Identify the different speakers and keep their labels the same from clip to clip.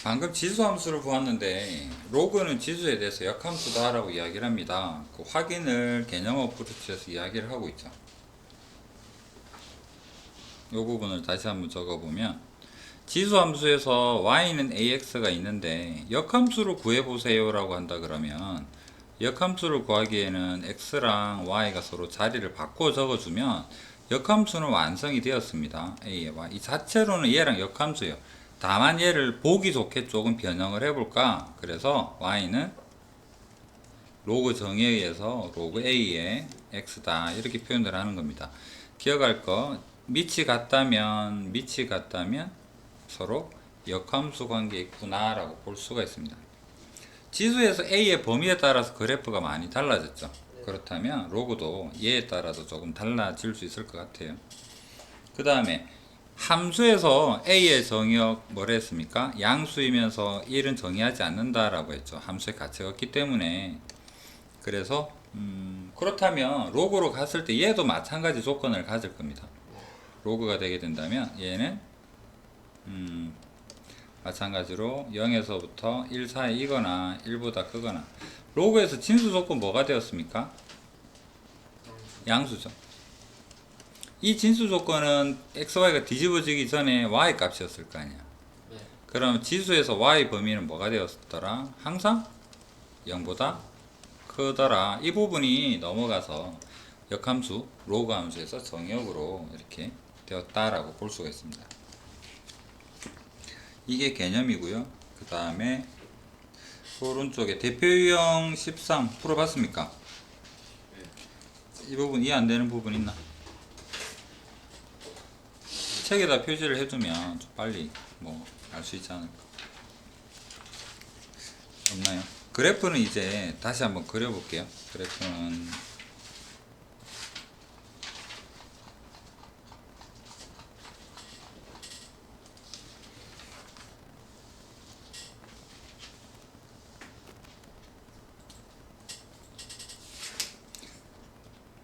Speaker 1: 방금 지수 함수를 보았는데 로그는 지수에 대해서 역함수다 라고 이야기를 합니다. 그 확인을 개념 어프로치에서 이야기를 하고 있죠. 이 부분을 다시 한번 적어보면 지수 함수에서 y는 ax가 있는데 역함수를 구해보세요 라고 한다 그러면 역함수를 구하기에는 x랑 y가 서로 자리를 바꿔 적어주면 역함수는 완성이 되었습니다. a의 y 이 자체로는 얘랑 역함수예요. 다만 얘를 보기 좋게 조금 변형을 해볼까. 그래서 y는 로그 정의에 의해서 로그 a의 x다 이렇게 표현을 하는 겁니다. 기억할 거 밑이 같다면 서로 역함수 관계에 있구나 라고 볼 수가 있습니다. 지수에서 a의 범위에 따라서 그래프가 많이 달라졌죠. 그렇다면 로그도 얘에 따라서 조금 달라질 수 있을 것 같아요. 그 다음에 함수에서 a의 정의역 뭐라 했습니까? 양수이면서 1은 정의하지 않는다라고 했죠. 함수의 가치가 없기 때문에. 그래서 그렇다면 로그로 갔을 때 얘도 마찬가지 조건을 가질 겁니다. 로그가 되게 된다면 얘는 마찬가지로 0에서부터 1 사이이거나 1보다 크거나. 로그에서 진수 조건 뭐가 되었습니까? 양수죠. 이 진수 조건은 xy가 뒤집어지기 전에 y 값이었을 거 아니야.
Speaker 2: 네.
Speaker 1: 그럼 지수에서 y 범위는 뭐가 되었더라? 항상 0보다 크더라. 이 부분이 넘어가서 역함수, 로그 함수에서 정역으로 이렇게 되었다라고 볼 수가 있습니다. 이게 개념이고요. 그 다음에 오른쪽에 대표 유형 13 풀어봤습니까? 이 부분 이해 안 되는 부분 있나? 책에다 표시를 해두면 좀 빨리 뭐 알 수 있지 않을까? 없나요? 그래프는 이제 다시 한번 그려볼게요. 그래프는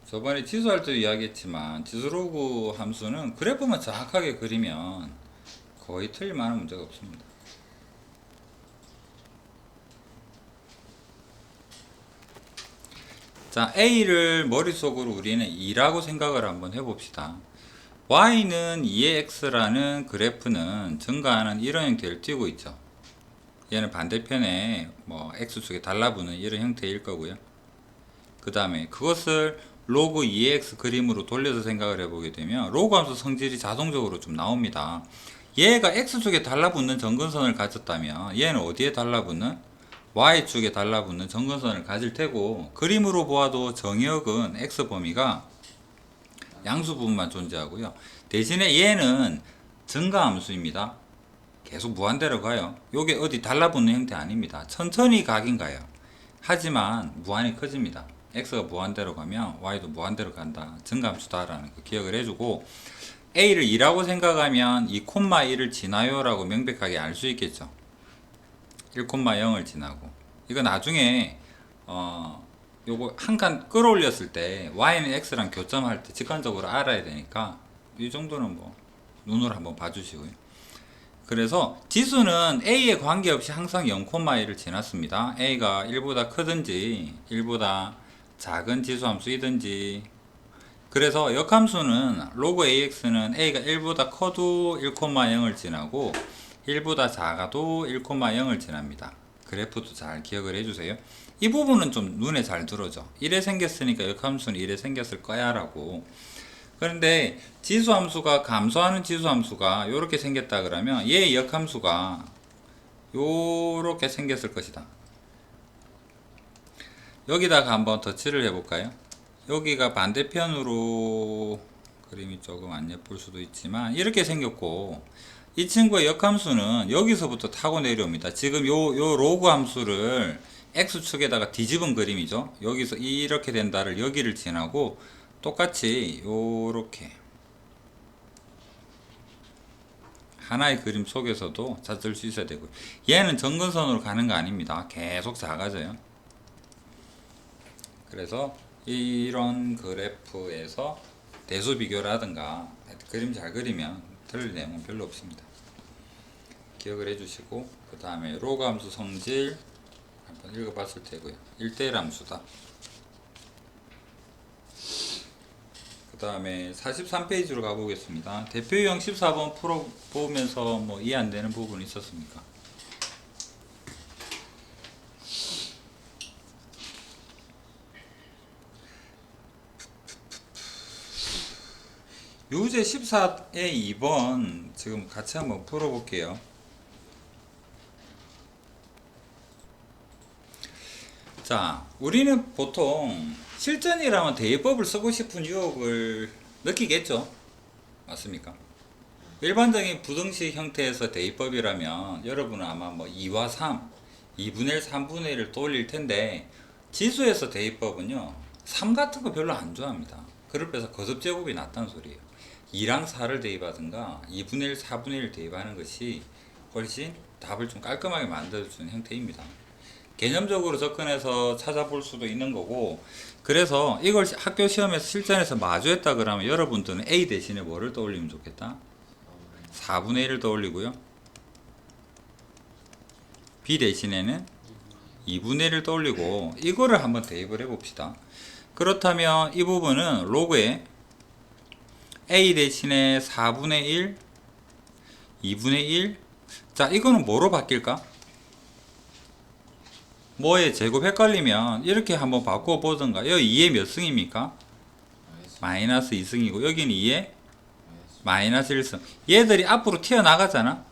Speaker 1: 저번에 지수할 때도 이야기했지만 지수로그 함수는 그래프만 정확하게 그리면 거의 틀릴 만한 문제가 없습니다. 자, A를 머릿속으로 우리는 2라고 생각을 한번 해봅시다. Y는 2의 X라는 그래프는 증가하는 이런 형태를 띄고 있죠. 얘는 반대편에 뭐 X축에 달라붙는 이런 형태일 거고요. 그 다음에 그것을 로그 2의 X 그림으로 돌려서 생각을 해보게 되면 로그 함수 성질이 자동적으로 좀 나옵니다. 얘가 X축에 달라붙는 점근선을 가졌다면 얘는 어디에 달라붙는? Y축에 달라붙는 점근선을 가질 테고 그림으로 보아도 정역은 X범위가 양수 부분만 존재하고요. 대신에 얘는 증가함수입니다. 계속 무한대로 가요. 요게 어디 달라붙는 형태 아닙니다. 천천히 가긴 가요. 하지만 무한히 커집니다. X가 무한대로 가면 Y도 무한대로 간다. 증가함수다라는 거 기억을 해주고 A를 2라고 생각하면 2,1을 지나요 라고 명백하게 알 수 있겠죠. 1,0을 지나고 이거 나중에 요거 한 칸 끌어올렸을 때 y는 x랑 교점할 때 직관적으로 알아야 되니까 이 정도는 뭐 눈으로 한번 봐주시고요. 그래서 지수는 a에 관계없이 항상 0,1을 지났습니다. a가 1보다 크든지 1보다 작은 지수함수이든지. 그래서 역함수는 로그 ax는 a가 1보다 커도 1,0을 지나고 1보다 작아도 1,0을 지납니다. 그래프도 잘 기억을 해주세요. 이 부분은 좀 눈에 잘 들어오죠. 1에 생겼으니까 역함수는 1에 생겼을 거야 라고. 그런데 지수함수가 감소하는 지수함수가 이렇게 생겼다 그러면 얘의 역함수가 이렇게 생겼을 것이다. 여기다가 한번 덧칠을 해볼까요? 여기가 반대편으로 그림이 조금 안 예쁠 수도 있지만 이렇게 생겼고 이 친구의 역함수는 여기서부터 타고 내려옵니다. 지금 요 로그 함수를 x축에다가 뒤집은 그림이죠. 여기서 이렇게 된다를 여기를 지나고 똑같이 요렇게 하나의 그림 속에서도 찾을 수 있어야 되고 얘는 점근선으로 가는 거 아닙니다. 계속 작아져요. 그래서 이런 그래프에서 대수 비교라든가 그림 잘 그리면 틀릴 내용은 별로 없습니다. 기억을 해주시고, 그 다음에 로그 함수 성질 한번 읽어봤을 테고요. 1대1 함수다. 그 다음에 43페이지로 가보겠습니다. 대표 유형 14번 풀어보면서 뭐 이해 안 되는 부분이 있었습니까? 유제 14의 2번 지금 같이 한번 풀어볼게요. 자, 우리는 보통 실전이라면 대입법을 쓰고 싶은 유혹을 느끼겠죠? 맞습니까? 일반적인 부등식 형태에서 대입법이라면 여러분은 아마 뭐 2와 3, 2분의 1, 3분의 1을 떠올릴 텐데, 지수에서 대입법은요 3 같은 거 별로 안 좋아합니다. 그를 빼서 거듭제곱이 낫다는 소리예요. 2랑 4를 대입하든가 2분의 1, 4분의 1 대입하는 것이 훨씬 답을 좀 깔끔하게 만들어주는 형태입니다. 개념적으로 접근해서 찾아볼 수도 있는 거고, 그래서 이걸 학교 시험에서 실전에서 마주했다 그러면 여러분들은 A 대신에 뭐를 떠올리면 좋겠다? 4분의 1을 떠올리고요, B 대신에는 2분의 1을 떠올리고, 이거를 한번 대입을 해 봅시다. 그렇다면 이 부분은 로그에 A 대신에 4분의 1, 2분의 1, 자 이거는 뭐로 바뀔까? 뭐의 제곱 헷갈리면 이렇게 한번 바꿔 보던가. 여기 2의 몇 승입니까? 마이너스 2승이고 여기는 2의 마이너스 1승. 얘들이 앞으로 튀어나가잖아.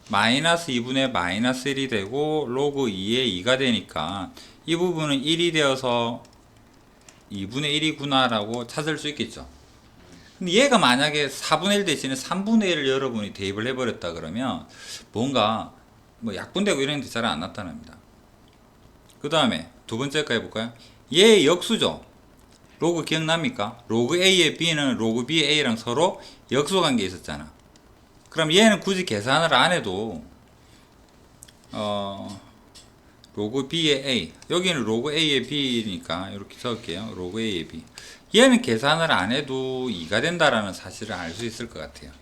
Speaker 1: 마이너스 2분의 마이너스 1이 되고 로그 2의 2가 되니까 이 부분은 1이 되어서 2분의 1이구나 라고 찾을 수 있겠죠. 근데 얘가 만약에 4분의 1 대신에 3분의 1을 여러분이 대입을 해버렸다 그러면 뭔가 뭐 약분되고 이런 게 잘 안 나타납니다. 그 다음에 두 번째 거 해볼까요? 얘의 역수죠. 로그 기억납니까? 로그 A의 B는 로그 B의 A랑 서로 역수관계 있었잖아. 그럼 얘는 굳이 계산을 안 해도 로그 B의 A, 여기는 로그 A의 B니까 이렇게 적을게요. 로그 A의 B. 얘는 계산을 안 해도 2가 된다라는 사실을 알 수 있을 것 같아요.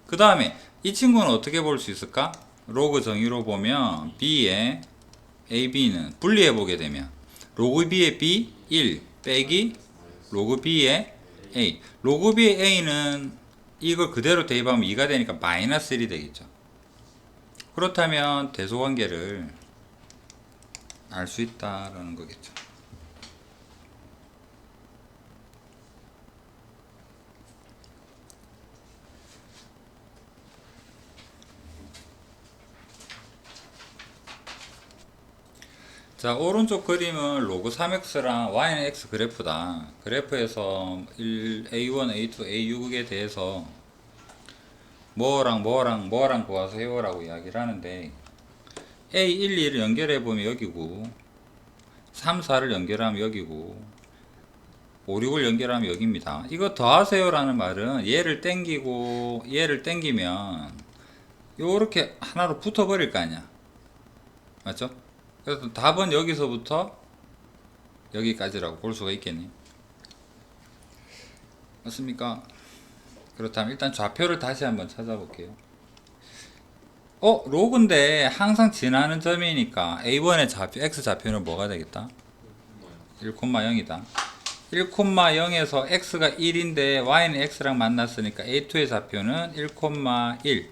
Speaker 1: 그 다음에 이 친구는 어떻게 볼 수 있을까? 로그 정의로 보면 B의 AB는 분리해 보게 되면 로그 B의 B 1 빼기 로그 B의 A. 로그 B의 A는 이걸 그대로 대입하면 2가 되니까 마이너스 1이 되겠죠. 그렇다면 대소관계를 알 수 있다라는 거겠죠. 자, 오른쪽 그림은 로그 3x랑 y는 x 그래프다. 그래프에서 A1, A2, A6에 대해서 뭐랑 구하세요 라고 이야기를 하는데, A1, 2를 연결해 보면 여기고 3, 4를 연결하면 여기고 5, 6을 연결하면 여기입니다. 이거 더하세요 라는 말은 얘를 땡기고 얘를 땡기면 요렇게 하나로 붙어 버릴 거 아니야. 맞죠? 그래서 답은 여기서부터 여기까지라고 볼 수가 있겠네. 맞습니까? 그렇다면 일단 좌표를 다시 한번 찾아볼게요. 로그인데 항상 지나는 점이니까 A1의 좌표, X 좌표는 뭐가 되겠다? 1,0이다. 1,0에서 X가 1인데 Y는 X랑 만났으니까 A2의 좌표는 1,1.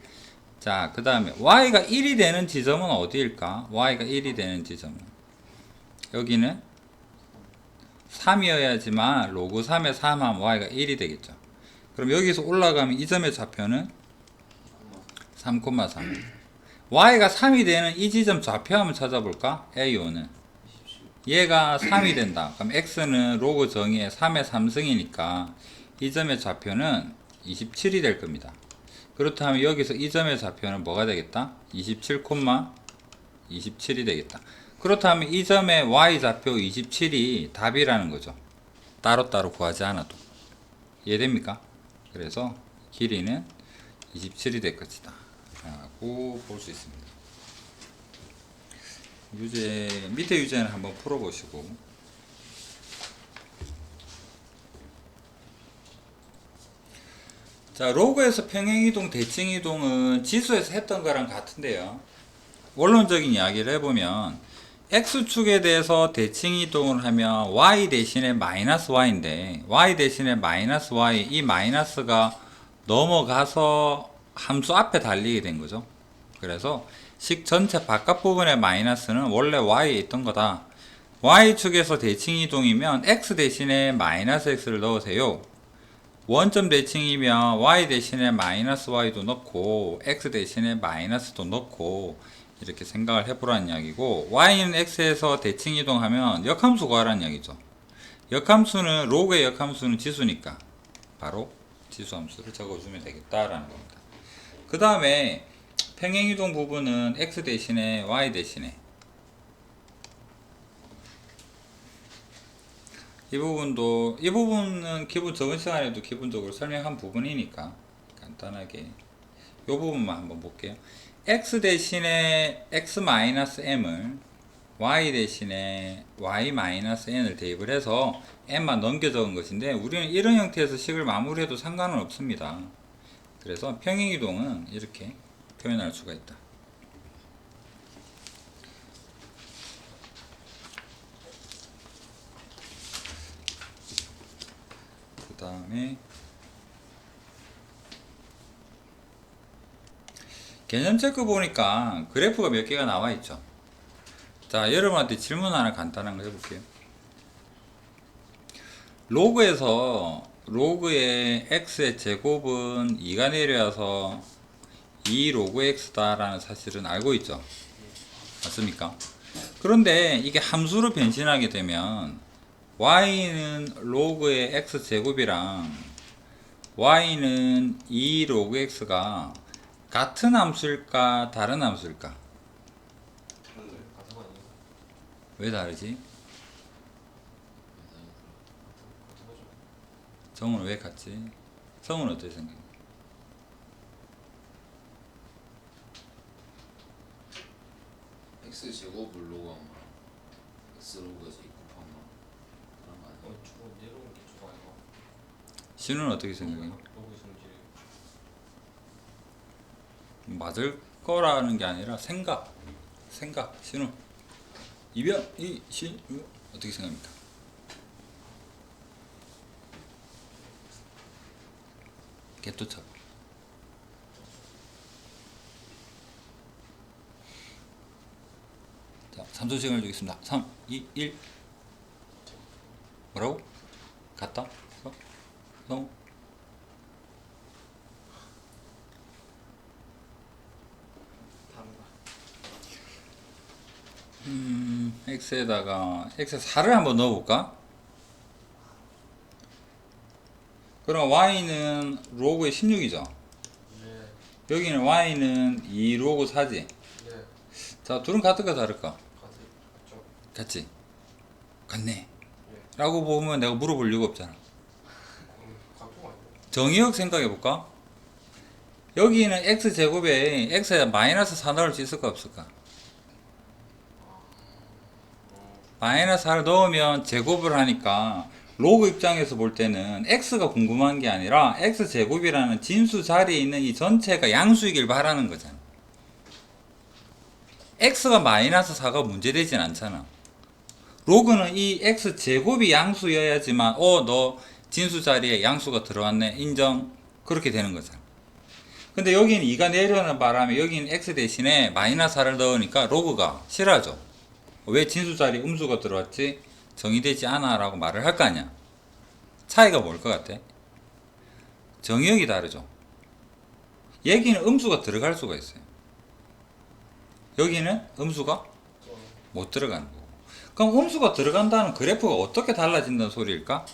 Speaker 1: 자, 그 다음에 Y가 1이 되는 지점은 어디일까? Y가 1이 되는 지점은 여기는 3이어야지만 로그 3에 3 하면 Y가 1이 되겠죠. 그럼 여기서 올라가면 이 점의 좌표는 3,3. Y가 3이 되는 이 지점 좌표 한번 찾아볼까? A5는 얘가 3이 된다. 그럼 X는 로그 정의의 3의 3승이니까 이 점의 좌표는 27이 될 겁니다. 그렇다면 여기서 이 점의 좌표는 뭐가 되겠다? 27,27이 되겠다. 그렇다면 이 점의 y좌표 27이 답이라는 거죠. 따로따로 구하지 않아도. 이해됩니까? 그래서 길이는 27이 될 것이다 라고 볼 수 있습니다. 유제, 밑에 유제는 한번 풀어보시고, 자, 로그에서 평행이동, 대칭이동은 지수에서 했던 거랑 같은데요. 원론적인 이야기를 해보면 X축에 대해서 대칭이동을 하면 Y 대신에 마이너스 Y인데 Y 대신에 마이너스 Y, 이 마이너스가 넘어가서 함수 앞에 달리게 된 거죠. 그래서 식 전체 바깥 부분의 마이너스는 원래 Y에 있던 거다. Y축에서 대칭이동이면 X 대신에 마이너스 X를 넣으세요. 원점 대칭이면 Y 대신에 마이너스 Y도 넣고 X 대신에 마이너스도 넣고 이렇게 생각을 해보라는 이야기고, Y는 X에서 대칭이동하면 역함수 구하라는 이야기죠. 역함수는 로그의 역함수는 지수니까 바로 지수함수를 적어주면 되겠다라는 겁니다. 그 다음에 평행이동 부분은 X 대신에 Y 대신에 이 부분은 기본 저번 시간에도 기본적으로 설명한 부분이니까 간단하게 이 부분만 한번 볼게요. X 대신에 X-M을 Y 대신에 Y-N을 대입을 해서 M만 넘겨 적은 것인데, 우리는 이런 형태에서 식을 마무리해도 상관은 없습니다. 그래서 평행이동은 이렇게 표현할 수가 있다. 그 다음에 개념 체크 보니까 그래프가 몇 개가 나와 있죠. 자, 여러분한테 질문 하나 간단한 거 해볼게요. 로그에서 로그의 x의 제곱은 2가 내려와서 2 로그 x다 라는 사실은 알고 있죠. 맞습니까? 그런데 이게 함수로 변신하게 되면 y는 로그의 x 제곱이랑 y는 2 로그 x가 같은 함수일까 다른 함수일까? 왜 다르지? 정은 왜 같지? 성은 어떻게 생각해?
Speaker 2: x 제곱을 로그한 거랑 x 로그에서 2 곱한 거랑 그런 거 아니야?
Speaker 3: 저거 내려온 게 저거 아니야?
Speaker 1: 신우는 어떻게 생각해?
Speaker 3: 로그 성질.
Speaker 1: 맞을 거라는 게 아니라 생각 신우 이변 신우 어떻게 생각합니까? 개토착. 자, 3초 시간을 주겠습니다. 3, 2, 1. 뭐라고? 같다? 성? x에다가 x에 4를 한번 넣어볼까? 그럼 y는 로그의 16이죠.
Speaker 3: 네.
Speaker 1: 여기는 y는 2 로그 4지.
Speaker 3: 네.
Speaker 1: 자, 둘은 같을까 다를까?
Speaker 3: 같죠.
Speaker 1: 같지? 같네.
Speaker 3: 네.
Speaker 1: 라고 보면 내가 물어볼 이유가 없잖아.
Speaker 3: 같은 거 아니에요?
Speaker 1: 정의역 생각해볼까? 여기는 x제곱에 x에 마이너스 4 넣을 수 있을까 없을까? 마이너스 4를 넣으면 제곱을 하니까 로그 입장에서 볼 때는 x가 궁금한 게 아니라 x제곱이라는 진수 자리에 있는 이 전체가 양수이길 바라는 거잖아. x가 마이너스 4가 문제되진 않잖아. 로그는 이 x제곱이 양수여야지만 너 진수 자리에 양수가 들어왔네 인정, 그렇게 되는 거잖아. 근데 여기는 2가 내려오는 바람에 여기는 x 대신에 마이너스 4를 넣으니까 로그가 싫어하죠. 왜 진수 자리에 음수가 들어왔지? 정의되지 않아 라고 말을 할 거 아니야. 차이가 뭘 것 같아? 정의역이 다르죠. 여기는 음수가 들어갈 수가 있어요. 여기는 음수가 못 들어가는 거고. 그럼 음수가 들어간다는 그래프가 어떻게 달라진다는 소리일까?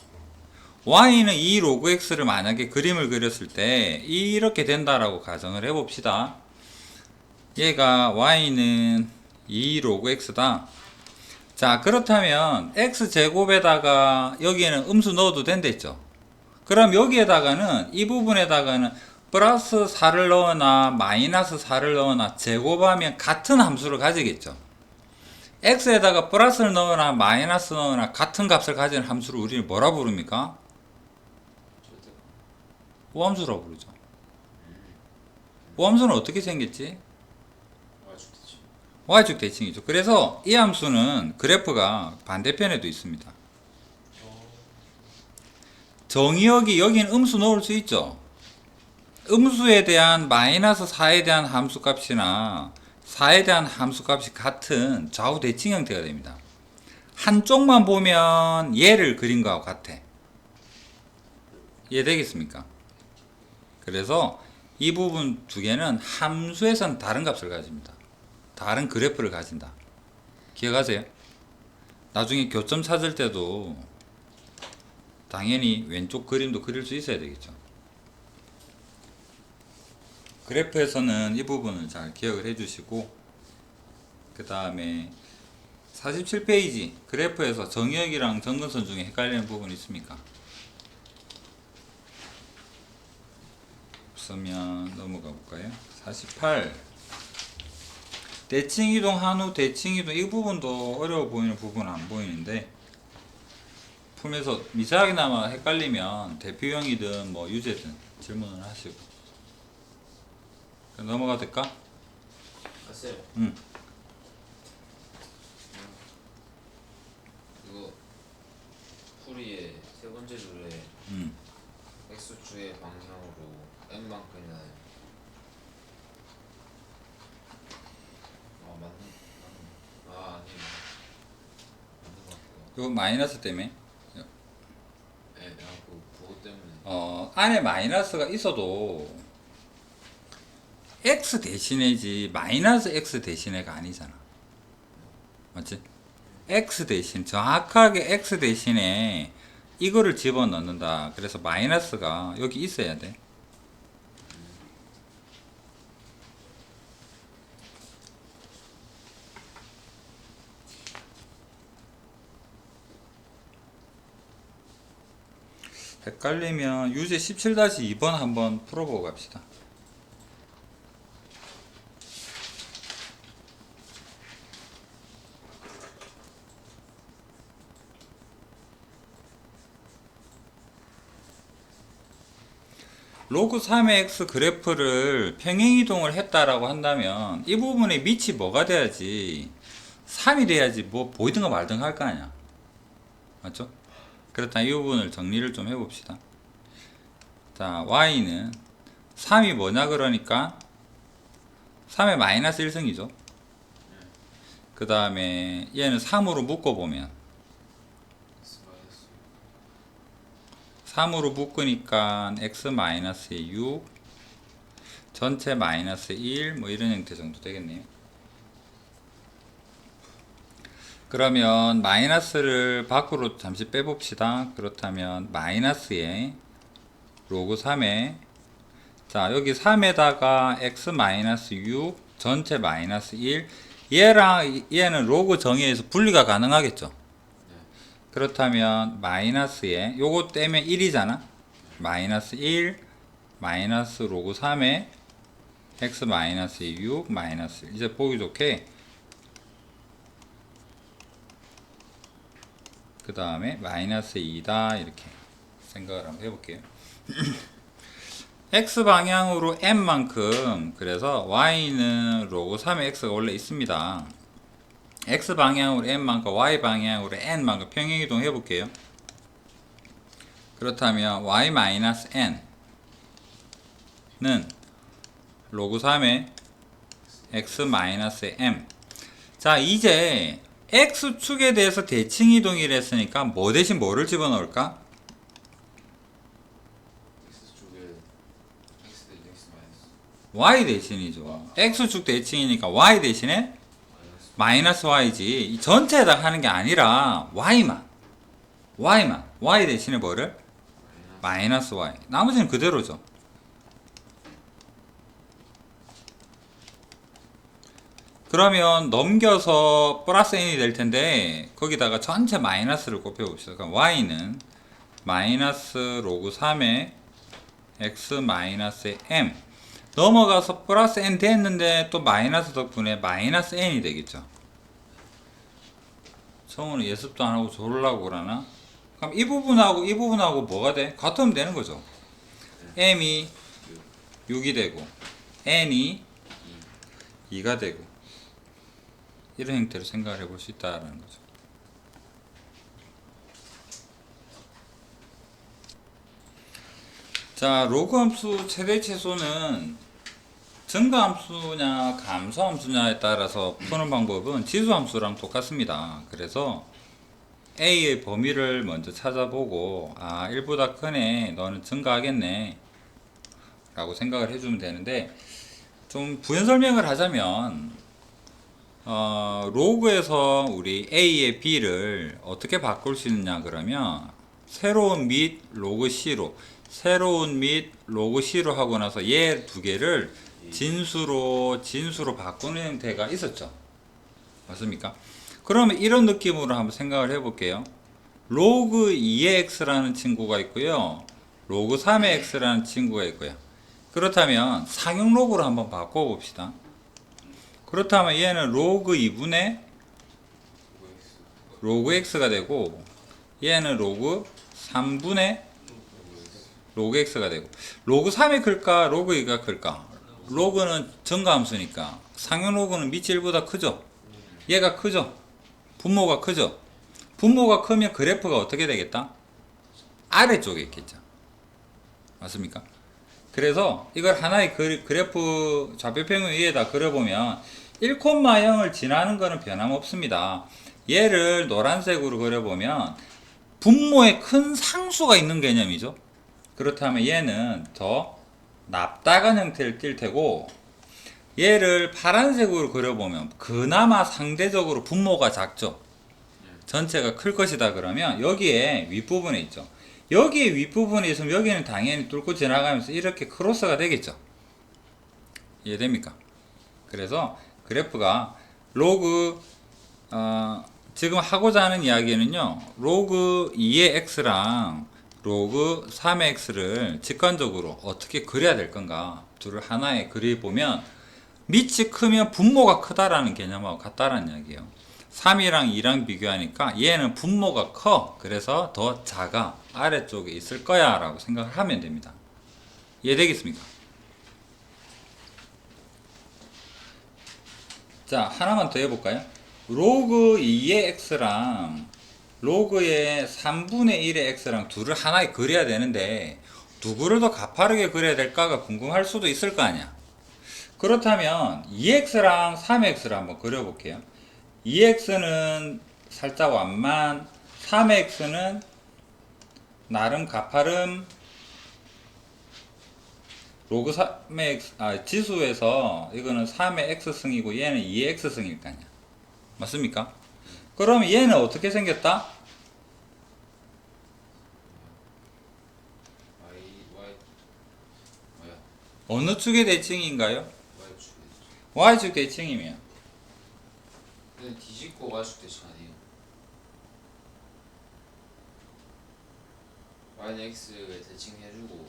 Speaker 1: y는 2 로그 x를 만약에 그림을 그렸을 때 이렇게 된다라고 가정을 해봅시다. 얘가 y는 2 로그 x다. 자, 그렇다면 x제곱에다가 여기에는 음수 넣어도 된댔죠. 그럼 여기에다가는 이 부분에다가는 플러스 4를 넣거나 마이너스 4를 넣거나 제곱하면 같은 함수를 가지겠죠. x에다가 플러스를 넣거나 마이너스 넣거나 같은 값을 가지는 함수를 우리는 뭐라 부릅니까? 우함수라고 부르죠. 오함수는 어떻게 생겼지?
Speaker 2: 와주겠지.
Speaker 1: y축 대칭이죠. 그래서 이 함수는 그래프가 반대편에도 있습니다. 정의역이 여기는 음수 넣을 수 있죠. 음수에 대한 마이너스 4에 대한 함수값이나 4에 대한 함수값이 같은 좌우 대칭 형태가 됩니다. 한쪽만 보면 얘를 그린 거하고 같아. 이해되겠습니까? 그래서 이 부분 두 개는 함수에서는 다른 값을 가집니다. 다른 그래프를 가진다. 기억하세요? 나중에 교점 찾을 때도 당연히 왼쪽 그림도 그릴 수 있어야 되겠죠. 그래프에서는 이 부분을 잘 기억을 해주시고, 그 다음에 47페이지 그래프에서 정의역이랑 정근선 중에 헷갈리는 부분이 있습니까? 없으면 넘어가 볼까요? 48 대칭이동 한우 대칭이동 이 부분도 어려워 보이는 부분은 안 보이는데, 풀면서 미세하게나마 헷갈리면 대표형이든 뭐 유제든 질문을 하시고. 넘어가도 될까?
Speaker 2: 아세요?
Speaker 1: 응.
Speaker 2: 이거 풀이의 세 번째 줄에
Speaker 1: 응.
Speaker 2: x축의 방향으로 n만큼이나. 아 맞는. 아 아니. 맞는 것 같고.
Speaker 1: 이거 마이너스 때문에
Speaker 2: 네, 그거 때문에.
Speaker 1: 안에 마이너스가 있어도 x 대신에지 마이너스 x 대신에가 아니잖아. 맞지? x 대신 정확하게 x 대신에 이거를 집어넣는다. 그래서 마이너스가 여기 있어야 돼. 헷갈리면 유제 17-2번 한번 풀어보고 갑시다. 로그 3의 x 그래프를 평행이동을 했다라고 한다면 이 부분의 밑이 뭐가 돼야지 3이 돼야지 뭐 보이든가 말든가 할 거 아니야. 맞죠? 그렇다면 이 부분을 정리를 좀 해봅시다. 자, y는 3이 뭐냐 그러니까 3의 마이너스 1승이죠. 그 다음에 얘는 3으로 묶어보면
Speaker 2: x 마이너스
Speaker 1: 3으로 묶으니까 x 마이너스의 6 전체 마이너스 1 뭐 이런 형태 정도 되겠네요. 그러면 마이너스를 밖으로 잠시 빼봅시다. 그렇다면 마이너스에 로그 3에 자 여기 3에다가 x 마이너스 6 전체 마이너스 1 얘랑 얘는 로그 정의에서 분리가 가능하겠죠. 그렇다면 마이너스에 요거 떼면 1이잖아. 마이너스 1 마이너스 로그 3에 x 마이너스 6 마이너스 1. 이제 보기 좋게 그 다음에 마이너스 2다 이렇게 생각을 한번 해볼게요. x 방향으로 n만큼 그래서 y는 로그 3의 x가 원래 있습니다. x 방향으로 n만큼 y 방향으로 n만큼 평행이동 해볼게요. 그렇다면 y 마이너스 n는 로그 3의 x 마이너스 m. 자 이제 x축에 대해서 대칭이동이라 했으니까 뭐 대신 뭐를 집어넣을까?
Speaker 2: x축에 x 대신 x 마이너스
Speaker 1: y 대신이죠. x축 대칭이니까 y 대신에 마이너스 y지. 이 전체에다 하는 게 아니라 y만 y 대신에 뭐를? 마이너스 y. 나머지는 그대로죠. 그러면 넘겨서 플러스 n이 될 텐데 거기다가 전체 마이너스를 곱해 봅시다. 그럼 y는 마이너스 로그 3의 x 마이너스 m 넘어가서 플러스 n 됐는데 또 마이너스 덕분에 마이너스 n이 되겠죠. 성우는 예습도 안 하고 졸으려고 그러나? 그럼 이 부분하고 뭐가 돼? 같으면 되는 거죠. m이 6이 되고 n이 2가 되고 이런 형태로 생각을 해볼 수 있다는 거죠. 자, 로그 함수 최대 최소는 증가함수냐 감소함수냐에 따라서 푸는 방법은 지수함수랑 똑같습니다. 그래서 A의 범위를 먼저 찾아보고 1보다 크네, 너는 증가하겠네 라고 생각을 해주면 되는데, 좀 부연 설명을 하자면 로그에서 우리 A의 B를 어떻게 바꿀 수 있느냐 그러면 세로운 및 로그 C로, 세로운 및 로그 C로 하고 나서 얘 두 개를 진수로 바꾸는 형태가 있었죠. 맞습니까? 그러면 이런 느낌으로 한번 생각을 해볼게요. 로그 2의 x라는 친구가 있고요, 로그 3의 x라는 친구가 있고요. 그렇다면 상용 로그로 한번 바꿔봅시다. 그렇다면 얘는 로그 2분의 로그 x가 되고, 얘는 로그 3분의 로그 x가 되고, 로그 3이 클까 로그 2가 클까? 로그는 증가함수니까 상용 로그는 밑이 1보다 크죠. 얘가 크죠. 분모가 크죠. 분모가 크면 그래프가 어떻게 되겠다? 아래쪽에 있겠죠. 맞습니까? 그래서 이걸 하나의 그래프 좌표평면 위에다 그려보면 1,0을 지나는 거는 변함없습니다. 얘를 노란색으로 그려보면 분모에 큰 상수가 있는 개념이죠. 그렇다면 얘는 더 납작한 형태를 띌 테고, 얘를 파란색으로 그려보면 그나마 상대적으로 분모가 작죠. 전체가 클 것이다 그러면 여기에 윗부분에 있죠. 여기에 윗부분에 있으면 여기는 당연히 뚫고 지나가면서 이렇게 크로스가 되겠죠. 이해됩니까? 그래서 그래프가 로그 지금 하고자 하는 이야기는요, 로그 2의 x랑 로그 3의 x를 직관적으로 어떻게 그려야 될 건가, 둘을 하나에 그려보면 밑이 크면 분모가 크다라는 개념하고 같다라는 이야기예요. 3이랑 2랑 비교하니까 얘는 분모가 커, 그래서 더 작아, 아래쪽에 있을 거야 라고 생각을 하면 됩니다. 이해되겠습니까? 자, 하나만 더 해볼까요? 로그 2의 x랑 로그의 3분의 1의 x랑 둘을 하나에 그려야 되는데 누구를 더 가파르게 그려야 될까가 궁금할 수도 있을 거 아니야. 그렇다면 2x랑 3x를 한번 그려볼게요. 2x는 살짝 완만, 3x는 나름 가파름. 로그 3의 x, 지수에서 이거는 3의 x승이고 얘는 2의 x승일 거 아니야. 맞습니까? 그럼 얘는 어떻게 생겼다?
Speaker 2: 뭐야?
Speaker 1: 어느 축의 대칭인가요?
Speaker 2: Y축.
Speaker 1: y축 대칭이면
Speaker 2: 근데 뒤집고 Y축 대칭 아니에요? Y는 X에 대칭해주고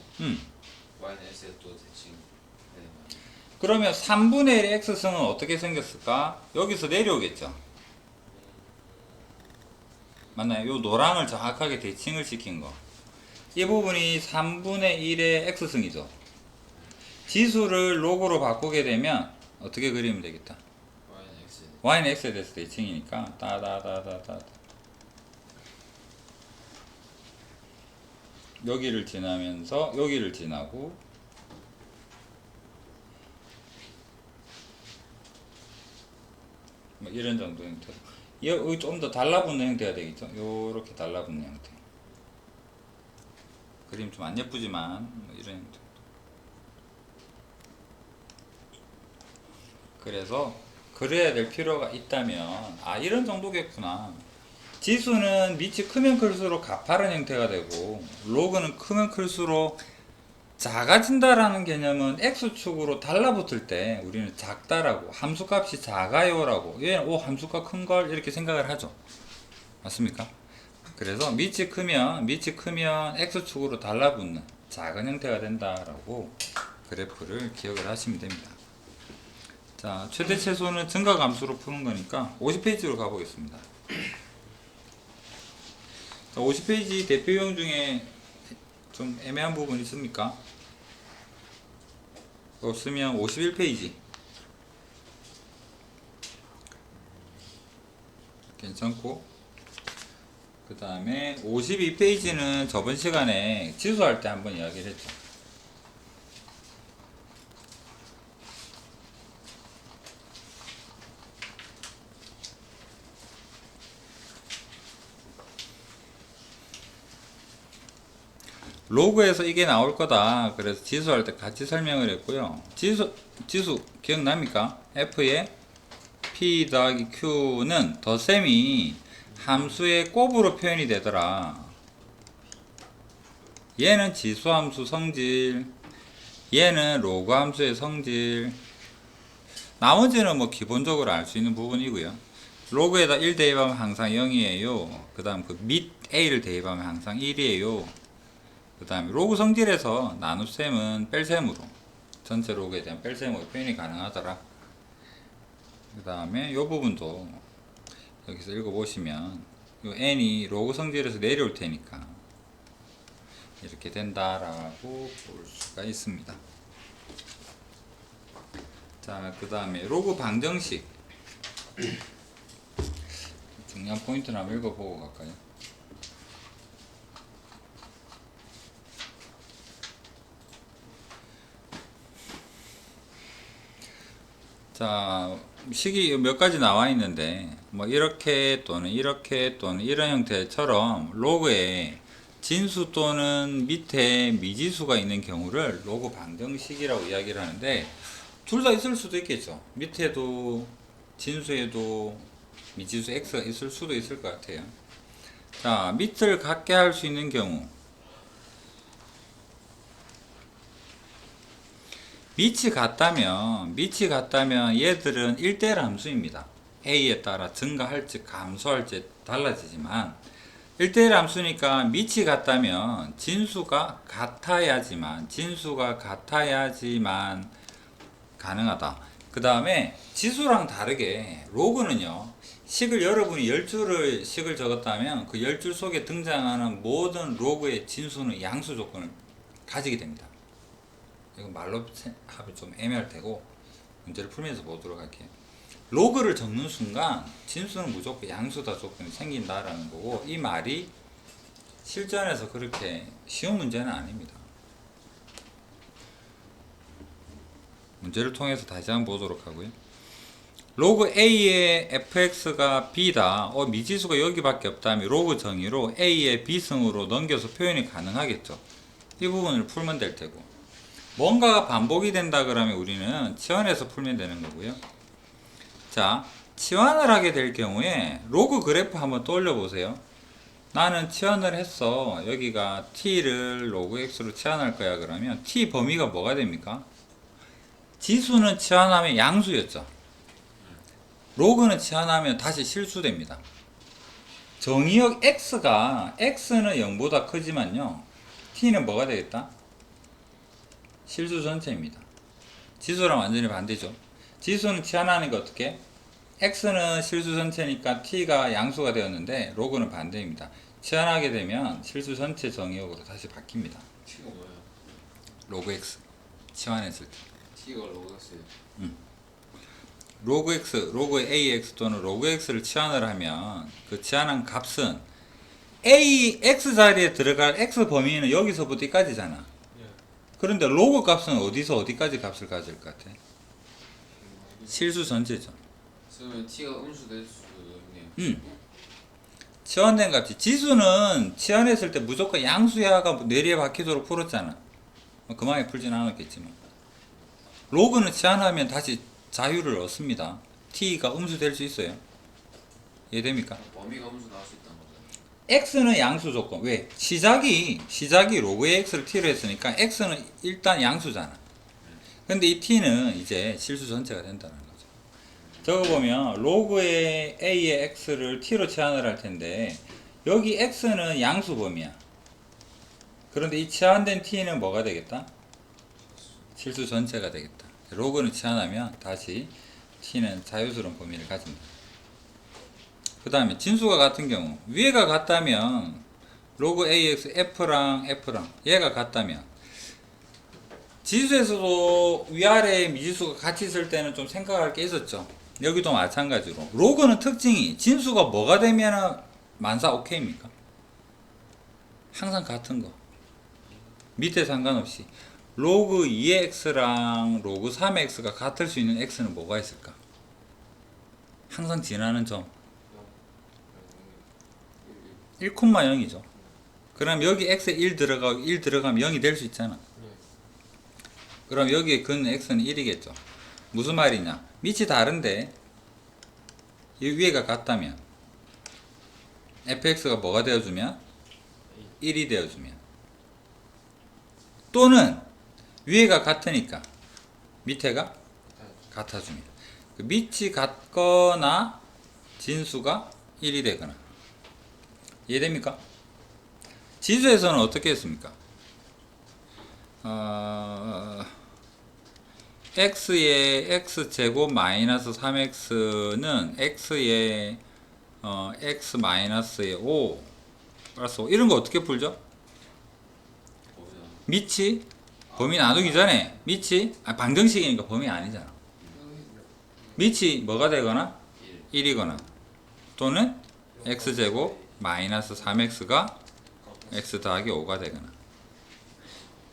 Speaker 2: Y는 X에 또 대칭되는 거 아니에요?
Speaker 1: 그러면 3분의 1의 x승은 어떻게 생겼을까? 여기서 내려오겠죠. 맞나요? 요 노랑을 정확하게 대칭을 시킨 거. 이 부분이 3분의 1의 x승이죠. 지수를 로그로 바꾸게 되면 어떻게 그리면 되겠다?
Speaker 2: Y는 X에
Speaker 1: y는 x에 대해서 대칭이니까 따다다다다 여기를 지나면서 여기를 지나고 뭐 이런 정도 형태로, 여기 좀 더 달라붙는 형태가 되겠죠. 요렇게 달라붙는 형태. 그림 좀 안 예쁘지만 뭐 이런 형태. 그래서 그래야 될 필요가 있다면 이런 정도겠구나. 지수는 밑이 크면 클수록 가파른 형태가 되고 로그는 크면 클수록 작아진다라는 개념은 x축으로 달라붙을 때 우리는 작다라고, 함수값이 작아요라고, 얘는 함수값 큰걸 이렇게 생각을 하죠. 맞습니까? 그래서 밑이 크면 x축으로 달라붙는 작은 형태가 된다라고 그래프를 기억을 하시면 됩니다. 자, 최대 최소는 증가 감수로 푸는 거니까 50페이지로 가보겠습니다. 자, 50페이지 대표형 중에 좀 애매한 부분 있습니까? 이거 쓰면 51페이지. 괜찮고, 그 다음에 52페이지는 저번 시간에 지수할 때 한번 이야기를 했죠. 로그에서 이게 나올 거다. 그래서 지수할 때 같이 설명을 했고요. 지수 기억납니까? F의 P 더하기 Q는 덧셈이 함수의 곱으로 표현이 되더라. 얘는 지수함수 성질, 얘는 로그 함수의 성질. 나머지는 뭐 기본적으로 알 수 있는 부분이고요. 로그에다 1 대입하면 항상 0이에요. 그 다음 그 밑 A를 대입하면 항상 1이에요. 그 다음에 로그 성질에서 나눗셈은 뺄셈으로, 전체 로그에 대한 뺄셈으로 표현이 가능하더라. 그 다음에 이 부분도 여기서 읽어보시면 요 n이 로그 성질에서 내려올 테니까 이렇게 된다라고 볼 수가 있습니다. 자, 그 다음에 로그 방정식 중요한 포인트를 한번 읽어보고 갈까요? 자, 식이 몇 가지 나와 있는데, 뭐, 이렇게 또는 이렇게 또는 이런 형태처럼 로그에 진수 또는 밑에 미지수가 있는 경우를 로그 방정식이라고 이야기를 하는데, 둘 다 있을 수도 있겠죠. 밑에도 진수에도 미지수 x가 있을 수도 있을 것 같아요. 자, 밑을 같게 할 수 있는 경우, 밑이 같다면 얘들은 1대1 함수입니다. a에 따라 증가할지 감소할지 달라지지만 1대1 함수니까 밑이 같다면 진수가 같아야지만 가능하다. 그 다음에 지수랑 다르게 로그는요, 식을 여러분이 10줄을 식을 적었다면 그 10줄 속에 등장하는 모든 로그의 진수는 양수 조건을 가지게 됩니다. 이거 말로 하면 좀 애매할 테고 문제를 풀면서 보도록 할게요. 로그를 적는 순간 진수는 무조건 양수다 조건이 생긴다라는 거고, 이 말이 실전에서 그렇게 쉬운 문제는 아닙니다. 문제를 통해서 다시 한번 보도록 하고요. 로그 A의 fx가 b다. 미지수가 여기밖에 없다면 로그 정의로 A의 b승으로 넘겨서 표현이 가능하겠죠. 이 부분을 풀면 될 테고, 뭔가가 반복이 된다 그러면 우리는 치환해서 풀면 되는 거고요. 자, 치환을 하게 될 경우에 로그 그래프 한번 떠올려 보세요. 나는 치환을 했어. 여기가 t를 로그 x로 치환할 거야. 그러면 t 범위가 뭐가 됩니까? 지수는 치환하면 양수였죠. 로그는 치환하면 다시 실수됩니다. 정의역 x는 0보다 크지만요, t는 뭐가 되겠다? 실수 전체입니다. 지수랑 완전히 반대죠. 지수는 치환하니까 어떻게? x는 실수 전체니까 t가 양수가 되었는데 로그는 반대입니다. 치환하게 되면 실수 전체 정의역으로 다시 바뀝니다.
Speaker 2: t가 뭐예요?
Speaker 1: 로그 x 치환했을 때
Speaker 2: t가 로그 x예요.
Speaker 1: 로그 x, 로그 ax 또는 로그 x를 치환을 하면 그 치환한 값은 x 자리에 들어갈 x 범위는 여기서부터 여기까지잖아. 그런데 로그 값은 어디서 어디까지 값을 가질 것 같아? 실수 전체죠.
Speaker 2: 그러면 t가 음수 될 수 있네요.
Speaker 1: 치환된 값이, 지수는 치환했을 때 무조건 양수야가 내리에 박히도록 풀었잖아. 그만에 풀진 않았겠지만, 로그는 치환하면 다시 자유를 얻습니다. t가 음수 될 수 있어요. 이해됩니까?
Speaker 2: 범위가 음수 나올 수 있다는 거죠.
Speaker 1: x는 양수 조건. 왜? 시작이 로그의 x를 t로 했으니까 x는 일단 양수잖아. 근데 이 t는 이제 실수 전체가 된다는 거죠. 저거 보면 로그의 a의 x를 t로 치환을 할 텐데, 여기 x는 양수 범위야. 그런데 이 치환된 t는 뭐가 되겠다? 실수 전체가 되겠다. 로그는 치환하면 다시 t는 자유스러운 범위를 가집니다. 그 다음에 진수가 같은 경우, 위에가 같다면 로그 ax f랑 얘가 같다면 지수에서도 위아래 미지수가 같이 있을 때는 좀 생각할 게 있었죠. 여기도 마찬가지로 로그는 특징이 진수가 뭐가 되면 만사 오케이입니까? 항상 같은 거 밑에 상관없이 로그 2의 x랑 로그 3의 x가 같을 수 있는 x는 뭐가 있을까? 항상 지나는 점 1,0이죠. 그럼 여기 x에 1 들어가고 1 들어가면 0이 될 수 있잖아. 그럼 여기에 근 x는 1이겠죠. 무슨 말이냐? 밑이 다른데 이 위에가 같다면 fx가 뭐가 되어주면? 1이 되어주면, 또는 위에가 같으니까 밑에가 같아주면, 그 밑이 같거나 진수가 1이 되거나. 이해됩니까? 지수에서는 어떻게 했습니까? x의 x제곱 마이너스 3x는 x의 x 마이너스의 5 플러스 5 이런 거 어떻게 풀죠? 밑이 범위 나누기 전에 밑이 방정식이니까 범위 아니잖아. 밑이 뭐가 되거나 1이거나 또는 x제곱 마이너스 3x가 x 더하기 5가 되거나.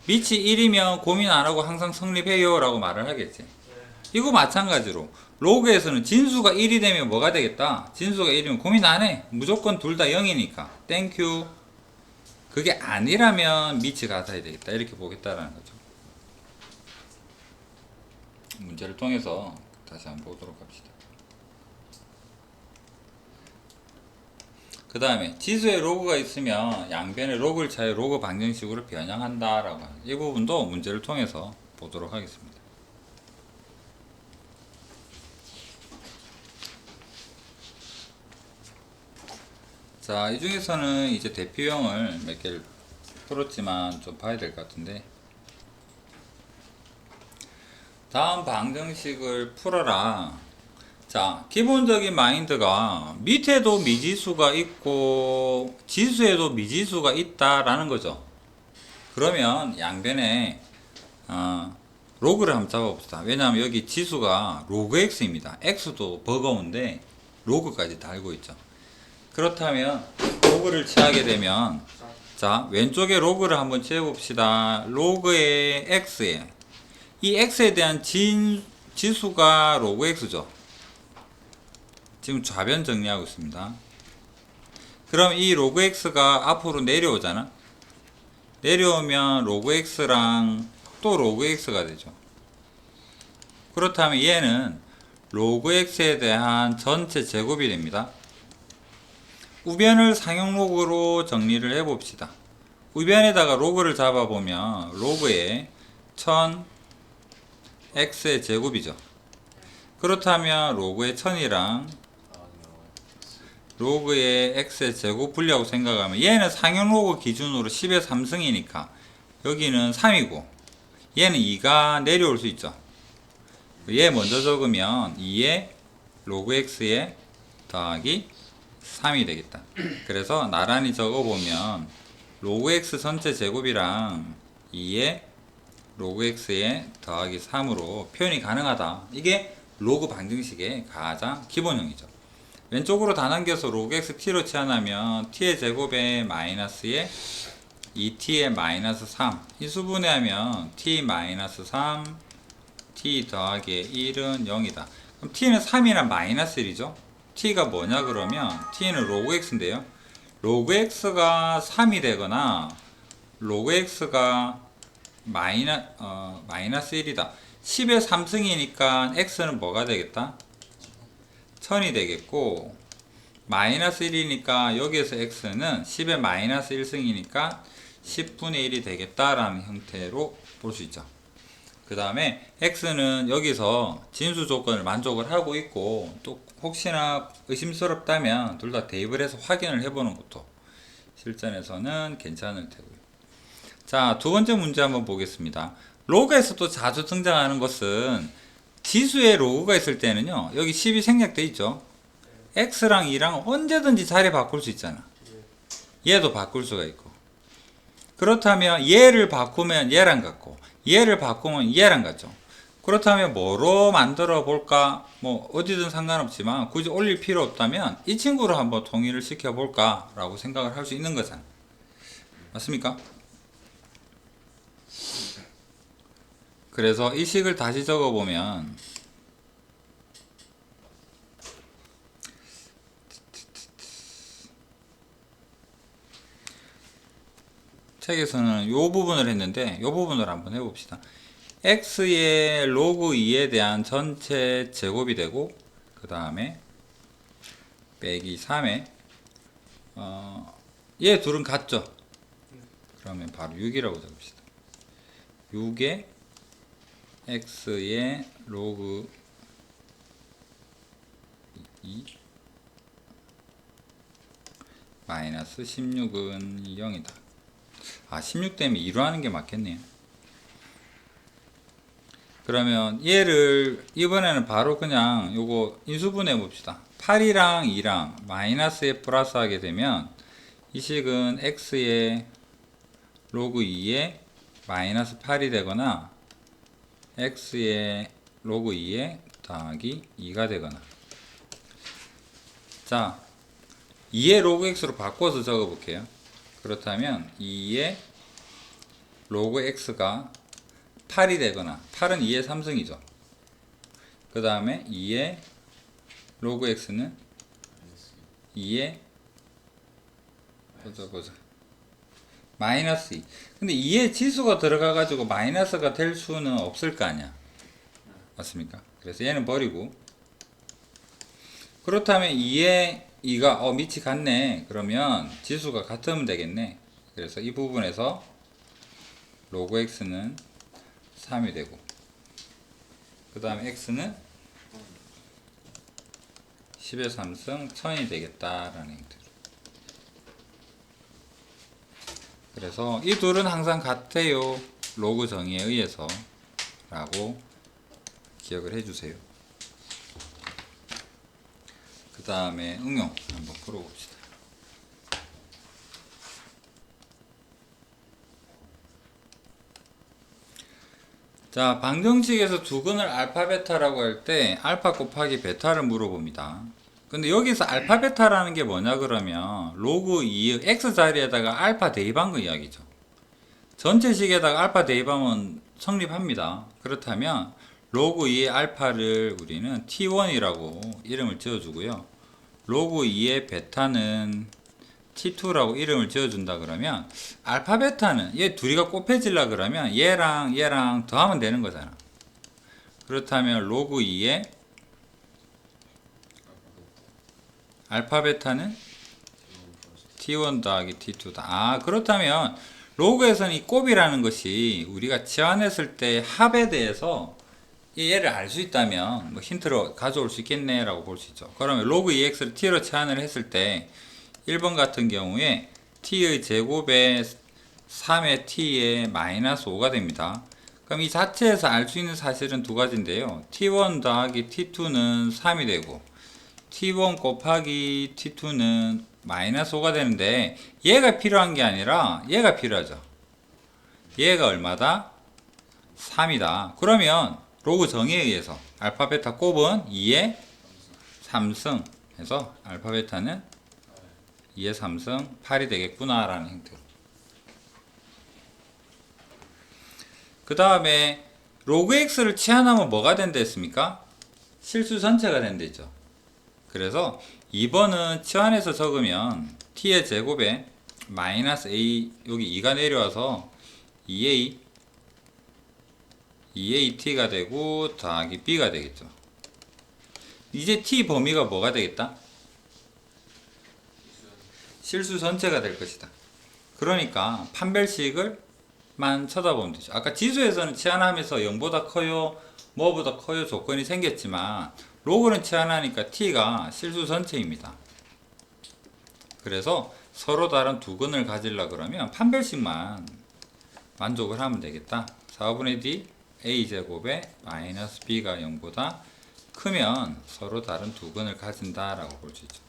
Speaker 1: 밑이 1이면 고민 안 하고 항상 성립해요 라고 말을 하겠지. 이거 마찬가지로 로그에서는 진수가 1이 되면 뭐가 되겠다? 진수가 1이면 고민 안 해. 무조건 둘 다 0이니까 땡큐. 그게 아니라면 밑이 같아야 되겠다 이렇게 보겠다라는 거죠. 문제를 통해서 다시 한번 보도록 합시다. 그 다음에 지수에 로그가 있으면 양변의 로그를 차여 로그 방정식으로 변형한다라고 하는 이 부분도 문제를 통해서 보도록 하겠습니다. 자, 이 중에서는 이제 대표형을 몇 개를 풀었지만 좀 봐야 될 것 같은데, 다음 방정식을 풀어라. 자, 기본적인 마인드가 밑에도 미지수가 있고 지수에도 미지수가 있다라는 거죠. 그러면 양변에 로그를 한번 잡아봅시다. 왜냐하면 여기 지수가 로그 x입니다. x도 버거운데 로그까지 달고 있죠. 그렇다면 로그를 취하게 되면, 자, 왼쪽에 로그를 한번 취해봅시다. 로그의 x에 이 x에 대한 지수가 로그 x죠. 지금 좌변 정리하고 있습니다. 그럼 이 로그 x가 앞으로 내려오잖아. 내려오면 로그 x랑 또 로그 x가 되죠. 그렇다면 얘는 로그 x에 대한 전체 제곱이 됩니다. 우변을 상용 로그로 정리를 해봅시다. 우변에다가 로그를 잡아보면 로그의 1000 x의 제곱이죠. 그렇다면 로그의 1000이랑 로그의 x의 제곱 분리하고 생각하면 얘는 상용 로그 기준으로 10의 3승이니까 여기는 3이고 얘는 2가 내려올 수 있죠. 얘 먼저 적으면 2의 로그 x에 더하기 3이 되겠다. 그래서 나란히 적어보면 로그 x 전체 제곱이랑 2의 로그 x에 더하기 3으로 표현이 가능하다. 이게 로그 방정식의 가장 기본형이죠. 왼쪽으로 다 남겨서 로그 x t로 치환하면 t의 제곱에 마이너스에 2t의 마이너스 3 이 수분해하면 t 마이너스 3 t 더하기 1은 0이다. 그럼 t는 3이나 마이너스 1이죠. t가 뭐냐 그러면 t는 로그 x인데요. 로그 x가 3이 되거나 로그 x가 마이너스 1이다. 10의 3승이니까 x는 뭐가 되겠다? 1000이 되겠고, 마이너스 1이니까 여기에서 x는 10의 마이너스 1승이니까 10분의 1이 되겠다라는 형태로 볼 수 있죠. 그 다음에 x는 여기서 진수 조건을 만족을 하고 있고, 또 혹시나 의심스럽다면 둘 다 대입을 해서 확인을 해보는 것도 실전에서는 괜찮을 테고요. 자, 두 번째 문제 한번 보겠습니다. 로그에서도 자주 등장하는 것은 지수에 로그가 있을 때는요, 여기 10이 생략돼 있죠. x랑 2랑 언제든지 자리 바꿀 수 있잖아. 얘도 바꿀 수가 있고. 그렇다면 얘를 바꾸면 얘랑 같고 얘를 바꾸면 얘랑 같죠. 그렇다면 뭐로 만들어 볼까? 뭐 어디든 상관없지만 굳이 올릴 필요 없다면 이 친구로 한번 통일을 시켜 볼까? 라고 생각을 할 수 있는 거잖아. 맞습니까? 그래서 이 식을 다시 적어 보면 책에서는 이 부분을 했는데 이 부분을 한번 해봅시다. x의 로그 2에 대한 전체 제곱이 되고 그 다음에 빼기 3에 얘 둘은 같죠? 그러면 바로 6이라고 적읍시다. 6에 x의 로그 2 마이너스 16은 0이다. 아, 16 때문에 2로 하는 게 맞겠네요. 그러면 얘를 이번에는 바로 그냥 요거 인수분해 봅시다. 8이랑 2랑 마이너스에 플러스 하게 되면 이 식은 x의 로그 2에 마이너스 8이 되거나 x의 로그 2에 더하기 2가 되거나. 자, 2의 로그 x로 바꿔서 적어 볼게요. 그렇다면 2의 로그 x가 8이 되거나 8은 2의 3승이죠. 그 다음에 2의 로그 x는 2의 보자 마이너스 2. 근데 2의 지수가 들어가 가지고 마이너스가 될 수는 없을 거 아니야. 맞습니까? 그래서 얘는 버리고, 그렇다면 2의 2가 밑이 같네. 그러면 지수가 같으면 되겠네. 그래서 이 부분에서 로그 x는 3이 되고, 그 다음에 x는 10의 3승 1000이 되겠다라는 형태로. 그래서 이 둘은 항상 같아요. 로그 정의에 의해서 라고 기억을 해주세요. 그 다음에 응용 한번 풀어봅시다. 자, 방정식에서 두근을 알파 베타라고 할 때 알파 곱하기 베타를 물어봅니다. 근데 여기서 알파 베타라는 게 뭐냐 그러면 로그 2의 x 자리에다가 알파 대입한 거 이야기죠. 전체식에다가 알파 대입하면 성립합니다. 그렇다면 로그 2의 알파를 우리는 t1이라고 이름을 지어주고요. 로그 2의 베타는 t2라고 이름을 지어준다 그러면 알파 베타는 얘 둘이가 곱해질라 그러면 얘랑 더하면 되는 거잖아. 그렇다면 로그 2의 알파 베타는 t1 더하기 t2다. 아, 그렇다면 로그에서는 이 곱이라는 것이 우리가 치환했을 때 합에 대해서 얘를 알 수 있다면 뭐 힌트로 가져올 수 있겠네 라고 볼 수 있죠. 그러면 로그 2x를 t로 치환을 했을 때 1번 같은 경우에 t의 제곱에 3의 t에 마이너스 5가 됩니다. 그럼 이 자체에서 알 수 있는 사실은 두 가지인데요. t1 더하기 t2는 3이 되고 t1 곱하기 t2는 마이너스 5가 되는데 얘가 필요한 게 아니라 얘가 필요하죠. 얘가 얼마다? 3이다. 그러면 로그 정의에 의해서 알파 베타 곱은 2의 3승 해서 알파 베타는 2의 3승 8이 되겠구나 라는 형태로. 그 다음에 로그 x를 치환하면 뭐가 된다 했습니까? 실수 전체가 된다 했죠. 그래서 2번은 치환해서 적으면 t의 제곱에 마이너스 a, 여기 2가 내려와서 2at가 되고 더하기 b가 되겠죠. 이제 t 범위가 뭐가 되겠다? 실수 전체가 될 것이다. 그러니까 판별식을만 쳐다보면 되죠. 아까 지수에서는 치환하면서 0보다 커요, 뭐보다 커요 조건이 생겼지만 로그는 치환하니까 t가 실수 전체입니다. 그래서 서로 다른 두 근을 가지려 그러면 판별식만 만족을 하면 되겠다. 4분의 d a제곱에 마이너스 b가 0보다 크면 서로 다른 두 근을 가진다 라고 볼 수 있죠.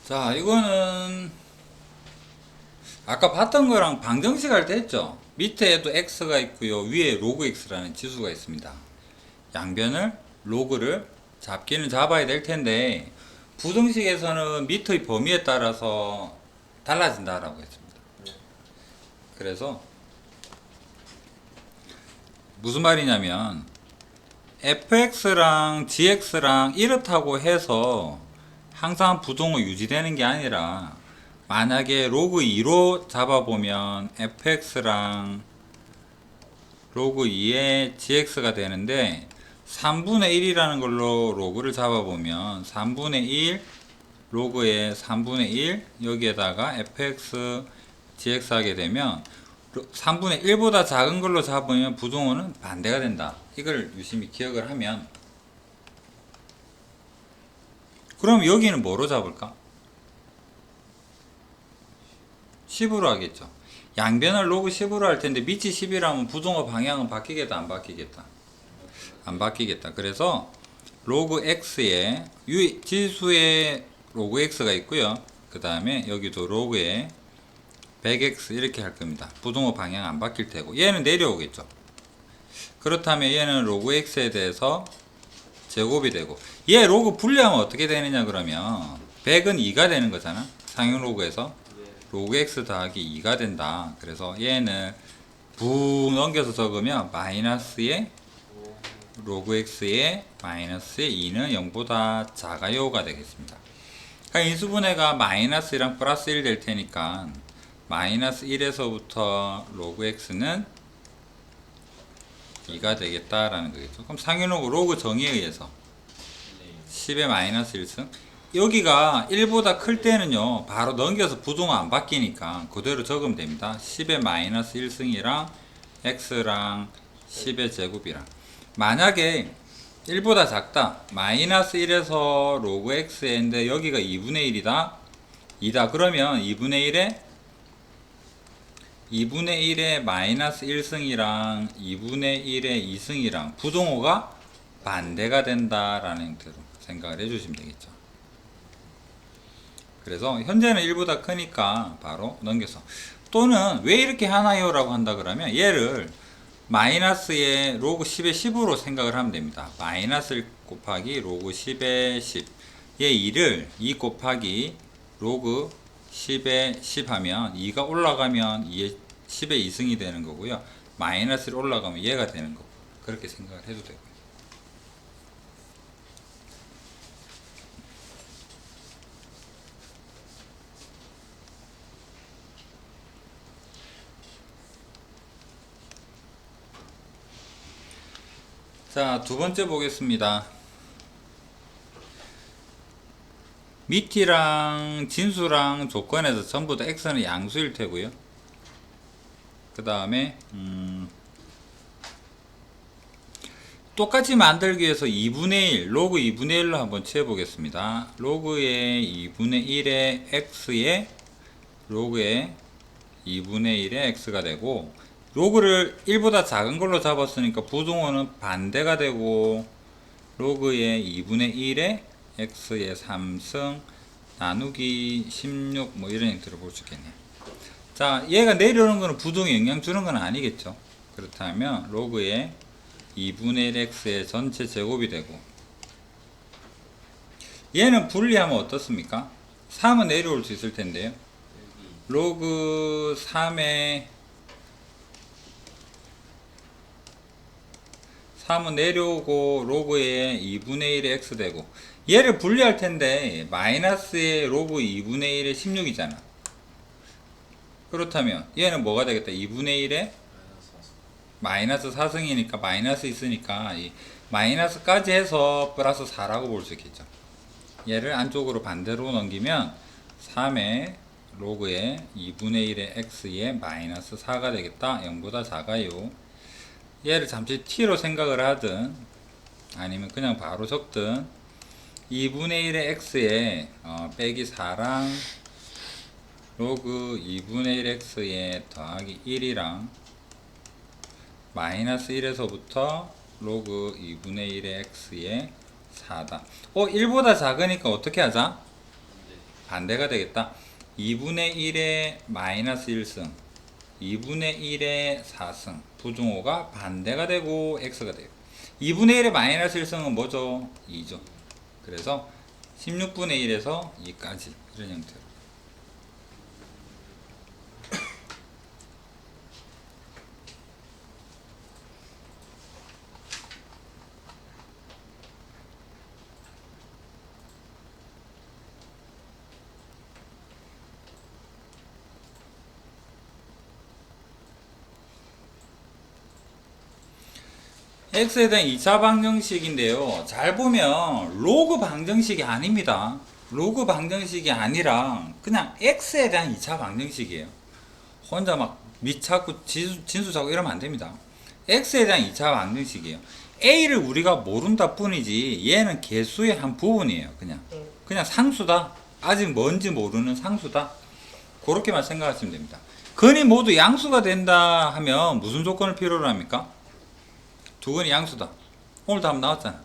Speaker 1: 자, 이거는 아까 봤던 거랑 방정식 할 때 했죠. 밑에에도 x가 있고요, 위에 로그 x라는 지수가 있습니다. 양변을 로그를 잡기는 잡아야 될 텐데 부등식에서는 밑의 범위에 따라서 달라진다라고 했습니다.
Speaker 3: 네.
Speaker 1: 그래서 무슨 말이냐면 fx랑 gx랑 이렇다고 해서 항상 부동호 유지되는 게 아니라 만약에 로그 2로 잡아보면 fx랑 로그 2의 gx가 되는데 3분의 1이라는 걸로 로그를 잡아보면 3분의 1 로그의 3분의 1 여기에다가 fx gx 하게 되면 3분의 1보다 작은 걸로 잡으면 부동호는 반대가 된다. 이걸 유심히 기억을 하면, 그럼 여기는 뭐로 잡을까? 10으로 하겠죠. 양변을 로그 10으로 할 텐데 밑이 10이라면 부동호 방향은 바뀌겠다, 안 바뀌겠다? 안 바뀌겠다. 그래서 로그 x에 지수에 로그 x가 있고요. 그 다음에 여기도 로그에 100x 이렇게 할 겁니다. 부동호 방향 안 바뀔 테고 얘는 내려오겠죠. 그렇다면 얘는 로그 x에 대해서 제곱이 되고, 얘 로그 분리하면 어떻게 되느냐 그러면 100은 2가 되는 거잖아. 상용 로그에서 로그 x 더하기 2가 된다. 그래서 얘는 부 넘겨서 적으면 마이너스의 로그 x의 마이너스의 2는 0보다 작아요가 되겠습니다. 그러니까 인수분해가 마이너스 1랑 플러스 1 될 테니까 마이너스 1에서부터 로그 x는 2가 되겠다라는 거겠죠. 그럼 상윤로그 로그 정의에 의해서 10의 마이너스 1승, 여기가 1보다 클 때는요 바로 넘겨서 부동호 안 바뀌니까 그대로 적으면 됩니다. 10의 마이너스 1승이랑 x랑 10의 제곱이랑, 만약에 1보다 작다 마이너스 1에서 로그 x인데 여기가 2분의 1이다 2다 그러면 2분의 1의 마이너스 1승이랑 2분의 1의 2승이랑 부동호가 반대가 된다라는 형태로 생각을 해주시면 되겠죠. 그래서 현재는 1보다 크니까 바로 넘겨서, 또는 왜 이렇게 하나요? 라고 한다 그러면 얘를 마이너스의 로그 10의 10으로 생각을 하면 됩니다. 마이너스 1 곱하기 로그 10의 10, 얘 2를 2 곱하기 로그 10의 10 하면 2가 올라가면 2의 10의 2승이 되는 거고요. 마이너스 1 올라가면 얘가 되는 거고, 그렇게 생각을 해도 되고요. 자, 두 번째 보겠습니다. 미티랑 진수랑 조건에서 전부 다 x는 양수일 테고요. 그 다음에 똑같이 만들기 위해서 2분의 1 로그 2분의 1로 한번 채워보겠습니다. 로그의 2분의 1의 x에 로그의 2분의 1의 x가 되고, 로그를 1보다 작은 걸로 잡았으니까 부동호는 반대가 되고, 로그의 2분의 1의 x의 3승 나누기 16 뭐 이런 형태로 볼 수 있겠네요. 자, 얘가 내려오는 거는 부동에 영향 주는 건 아니겠죠. 그렇다면 로그의 2분의 1 x의 전체 제곱이 되고, 얘는 분리하면 어떻습니까? 3은 내려올 수 있을 텐데요. 로그 3은 내려오고 로그의 2분의 1의 x 되고, 얘를 분리할 텐데 마이너스의 로그 2분의 1의 16이잖아. 그렇다면 얘는 뭐가 되겠다? 2분의 1의 마이너스 4승이니까 마이너스 있으니까 이 마이너스까지 해서 플러스 4라고 볼 수 있겠죠. 얘를 안쪽으로 반대로 넘기면 3의 로그의 2분의 1의 x의 마이너스 4가 되겠다. 0보다 작아요. 얘를 잠시 t로 생각을 하든 아니면 그냥 바로 적든 2분의 1의 x에 빼기 4랑 로그 2분의 1 x에 더하기 1이랑 마이너스 1에서부터 로그 2분의 1의 x에 4다. 1보다 작으니까 어떻게 하자? 반대가 되겠다. 2분의 1의 마이너스 1승, 2분의 1의 4승, 부등호가 반대가 되고 x가 돼요. 2분의 1의 마이너스 1승은 뭐죠? 2죠. 그래서 16분의 1에서 2까지 이런 형태로. x에 대한 2차 방정식인데요. 잘 보면 로그 방정식이 아닙니다. 로그 방정식이 아니라 그냥 x에 대한 2차 방정식이에요. 혼자 막 미찾고 진수 찾고 이러면 안 됩니다. x에 대한 2차 방정식이에요. a를 우리가 모른다 뿐이지 얘는 개수의 한 부분이에요. 그냥 상수다. 아직 뭔지 모르는 상수다. 그렇게만 생각하시면 됩니다. 근이 모두 양수가 된다 하면 무슨 조건을 필요로 합니까? 두 근이 양수다. 오늘 답 나왔잖아.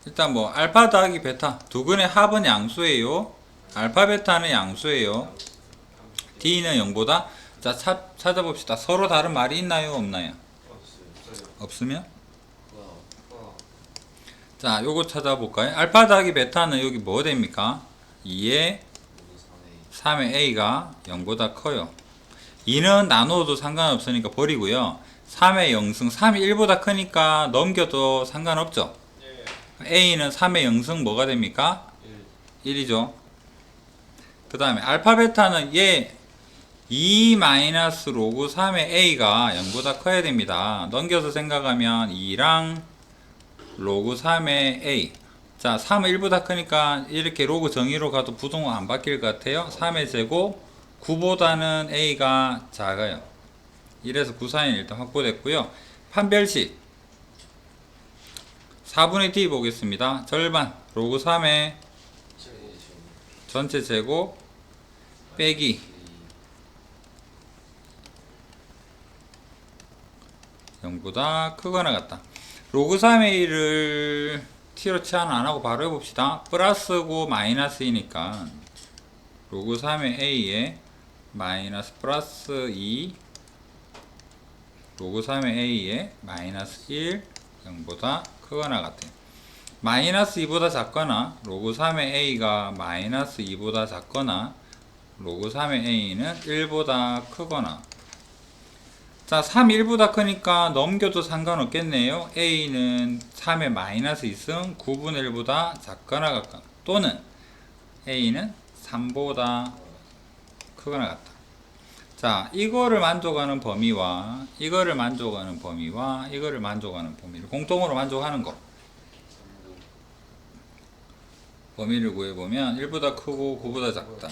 Speaker 1: 일단 뭐 알파 더하기 베타 두 근의 합은 양수예요. 알파 베타는 양수예요. d는 0보다. 자, 찾아봅시다. 서로 다른 말이 있나요 없나요? 없으면 자, 요거 찾아볼까요? 알파 더하기 베타는 여기 뭐 됩니까? 2에 3의 a가 0보다 커요. 2는 나누어도 상관없으니까 버리고요. 3의 0승, 3이 1보다 크니까 넘겨도 상관없죠. a는 3의 0승 뭐가 됩니까? 1이죠. 그 다음에 알파 베타는 얘 2 마이너스 로그 3의 a가 0보다 커야 됩니다. 넘겨서 생각하면 2랑 로그 3의 a. 자, 3은 1보다 크니까 이렇게 로그 정의로 가도 부등호 안 바뀔 것 같아요. 3의 제곱 9보다는 a가 작아요. 이래서 9사인 일단 확보됐고요. 판별식 4분의 d 보겠습니다. 절반 로그 3의 전체 제곱 빼기 0보다 크거나 같다. 로그 3의 1을 t로 치환 안하고 바로 해봅시다. 플러스고 마이너스이니까 로그 3의 a에 마이너스 플러스 2 로그 3의 a에 마이너스 1 0보다 크거나 같아요. 마이너스 2보다 작거나 로그 3의 a가 마이너스 2보다 작거나 로그 3의 a는 1보다 크거나. 자, 3 1보다 크니까 넘겨도 상관없겠네요. a는 3의 마이너스 2승 9분의 1보다 작거나 같거나 또는 a는 3보다 크거나 같다. 자, 이거를 만족하는 범위와 이거를 만족하는 범위와 이거를 만족하는 범위를 공통으로 만족하는 거. 범위를 구해보면 1보다 크고 9보다 작다.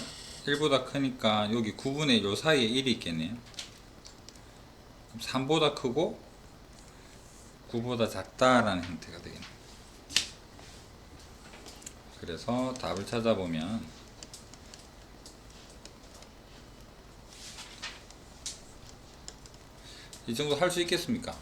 Speaker 1: 1보다 크니까 여기 9분의 1 요 사이에 1이 있겠네요. 3보다 크고 9보다 작다라는 형태가 되겠네. 그래서 답을 찾아보면 이 정도 할 수 있겠습니까?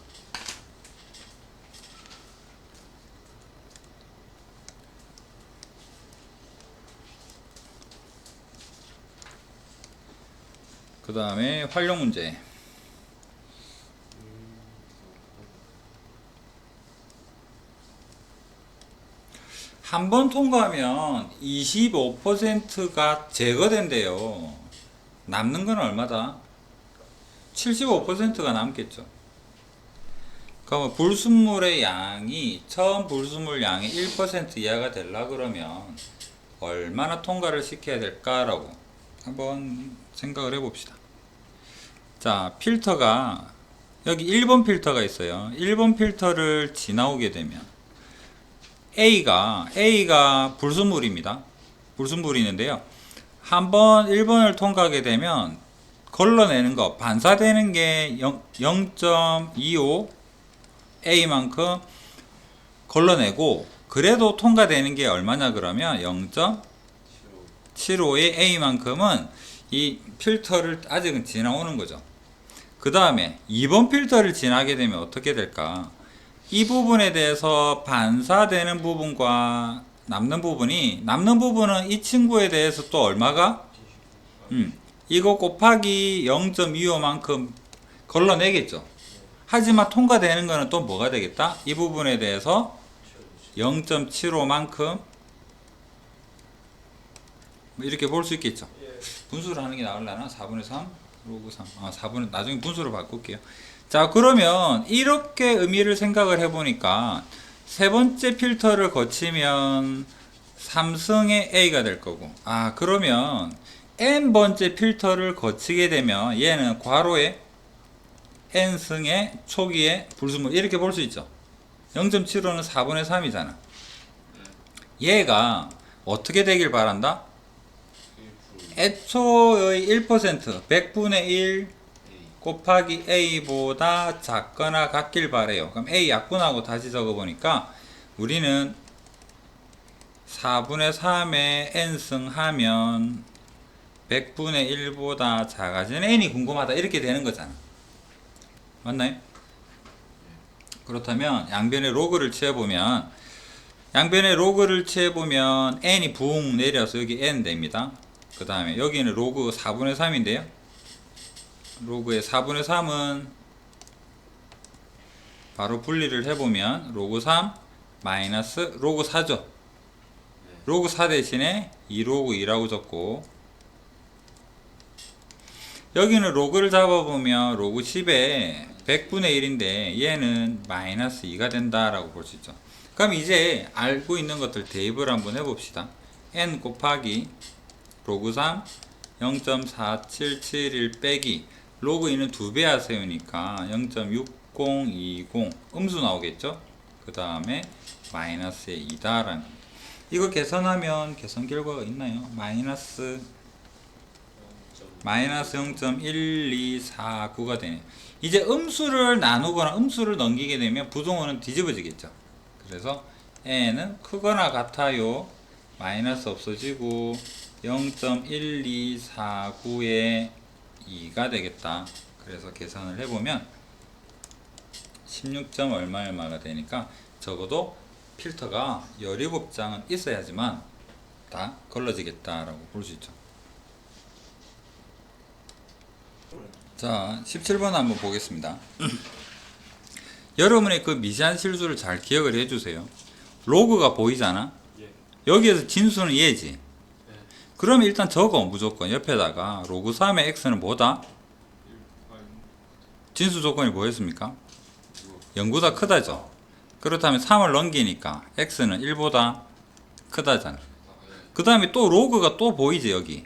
Speaker 1: 그 다음에 활용 문제. 한 번 통과하면 25%가 제거된대요. 남는 건 얼마다? 75%가 남겠죠. 그러면 불순물의 양이 처음 불순물 양의 1% 이하가 되려 그러면 얼마나 통과를 시켜야 될까라고 한번 생각을 해봅시다. 자, 필터가 여기 1번 필터가 있어요. 1번 필터를 지나오게 되면 A가 불순물입니다. 불순물이 있는데요. 한번 1번을 통과하게 되면 걸러내는 거, 반사되는 게 0.25 A만큼 걸러내고, 그래도 통과되는 게 얼마냐 그러면 0.75의 A만큼은 이 필터를 아직은 지나오는 거죠. 그 다음에 2번 필터를 지나게 되면 어떻게 될까? 이 부분에 대해서 반사되는 부분과 남는 부분은 이 친구에 대해서 또 얼마가? 이거 곱하기 0.25만큼 걸러내겠죠. 하지만 통과되는 거는 또 뭐가 되겠다? 이 부분에 대해서 0.75만큼 이렇게 볼 수 있겠죠. 분수를 하는 게 나으려나? 4분의 3? 로그 3. 4분의, 나중에 분수로 바꿀게요. 자, 그러면 이렇게 의미를 생각을 해보니까 세 번째 필터를 거치면 3승의 A가 될 거고, 그러면 n번째 필터를 거치게 되면 얘는 괄호에 n승의 초기의 불순물 이렇게 볼 수 있죠. 0.75는 4분의 3이잖아. 얘가 어떻게 되길 바란다? 애초의 1%, 100분의 1 곱하기 A보다 작거나 같길 바래요. 그럼 A 약분하고 다시 적어보니까 우리는 4분의 3에 n승 하면 100분의 1보다 작아지는 n이 궁금하다 이렇게 되는 거잖아. 맞나요? 그렇다면 양변의 로그를 취해보면 n이 붕 내려서 여기 n 됩니다. 그 다음에 여기는 로그 4분의 3인데요. 로그의 4분의 3은 바로 분리를 해보면 로그 3 마이너스 로그 4죠. 로그 4 대신에 2로그 2라고 적고, 여기는 로그를 잡아보면 로그 10에 100분의 1인데 얘는 마이너스 2가 된다라고 볼 수 있죠. 그럼 이제 알고 있는 것들 대입을 한번 해봅시다. n 곱하기 로그 3 0.4771 빼기 로그 2는 2배 하세요니까 0.6020 음수 나오겠죠. 그 다음에 마이너스의 2다라는, 이거 계산하면 계산 결과가 있나요? 마이너스 0.1249가 되네. 이제 음수를 나누거나 음수를 넘기게 되면 부동호는 뒤집어지겠죠. 그래서 n은 크거나 같아요. 마이너스 없어지고 0.1249의 2가 되겠다. 그래서 계산을 해보면 16점 얼마가 되니까 적어도 필터가 17장은 있어야지만 다 걸러지겠다라고 볼 수 있죠. 자, 17번 한번 보겠습니다. 여러분의 그 미세한 실수를 잘 기억을 해주세요. 로그가 보이잖아. 여기에서 진수는 얘지. 그러면 일단 적어. 무조건 옆에다가 로그 3의 x는 뭐다? 진수 조건이 뭐였습니까? 0보다 크다죠. 그렇다면 3을 넘기니까 x는 1보다 크다잖아. 그 다음에 또 로그가 또 보이지 여기.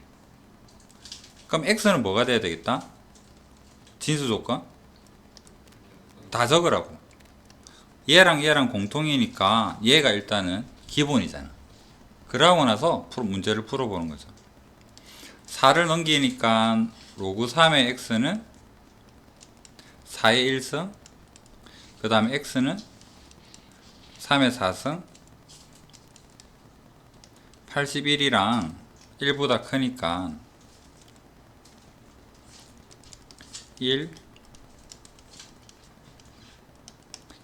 Speaker 1: 그럼 x는 뭐가 돼야 되겠다? 진수 조건 다 적으라고. 얘랑 얘랑 공통이니까 얘가 일단은 기본이잖아. 그러고 나서 문제를 풀어보는 거죠. 4를 넘기니까 로그 3의 x는 4의 1승, 그 다음에 x는 3의 4승, 81이랑 1보다 크니까 1,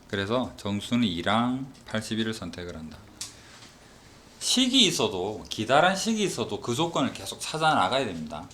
Speaker 1: 그래서 정수는 2랑 81을 선택을 한다. 식이 있어도, 기다란 식이 있어도 그 조건을 계속 찾아 나가야 됩니다.